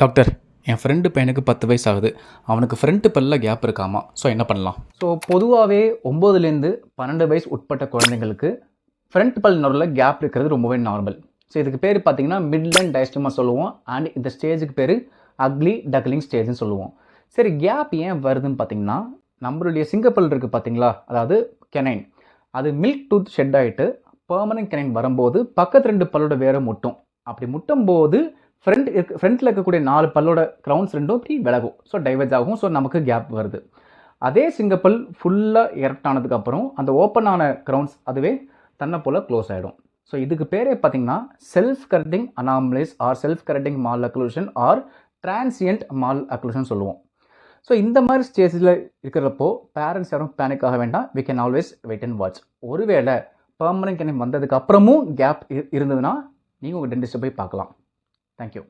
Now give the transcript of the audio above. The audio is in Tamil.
டாக்டர், என் ஃப்ரெண்டு பையனுக்கு 10 வயசு ஆகுது. அவனுக்கு ஃப்ரண்ட் பல்ல கேப் இருக்காமா. ஸோ என்ன பண்ணலாம்? ஸோ பொதுவாகவே 9லேருந்து 12 வயசு உட்பட்ட குழந்தைங்களுக்கு ஃப்ரண்ட் பல் நடுவில் கேப் இருக்கிறது ரொம்பவே நார்மல். ஸோ இதுக்கு பேர் பார்த்தீங்கன்னா மிட்லைன் டயஸ்டமா சொல்லுவோம். அண்ட் இந்த ஸ்டேஜுக்கு பேர் அக்லி டக்லிங் ஸ்டேஜ்னு சொல்லுவோம். சரி, கேப் ஏன் வருதுன்னு பார்த்தீங்கன்னா, நம்மளுடைய சிங்கப்பல் இருக்குது பார்த்தீங்களா, அதாவது கெனைன், அது milk tooth shed permanent canine வரும்போது பக்கத்து 2 பல்லோட வேற முட்டும். அப்படி முட்டும் போது ஃப்ரண்ட்டில் இருக்கக்கூடிய 4 பல்லோட க்ரௌன்ஸ் 2 விலகும். ஸோ டைவர்ஜ் ஆகும். ஸோ நமக்கு கேப் வருது. அதே சிங்கப்பல் ஃபுல்லாக எரெக்ட் ஆனதுக்கப்புறம் அந்த ஓப்பன் ஆன க்ரௌன்ஸ் அதுவே தன்னை போல் க்ளோஸ் ஆகிடும். ஸோ இதுக்கு பேரே பார்த்தீங்கன்னா self correcting anomalies or self correcting malocclusion or transient malocclusion சொல்லுவோம். ஸோ இந்த மாதிரி ஸ்டேஜில் இருக்கிறப்போ பேரண்ட்ஸ் யாரும் பேனிக் ஆக வேண்டாம். We can always wait and watch. ஒருவேளை பெர்மனன்ட் கெனைன் வந்ததுக்கு அப்புறமும் கேப் இருந்ததுன்னா நீங்கள் உங்கள் டென்டிஸ்ட்டை போய் பார்க்கலாம். Thank you.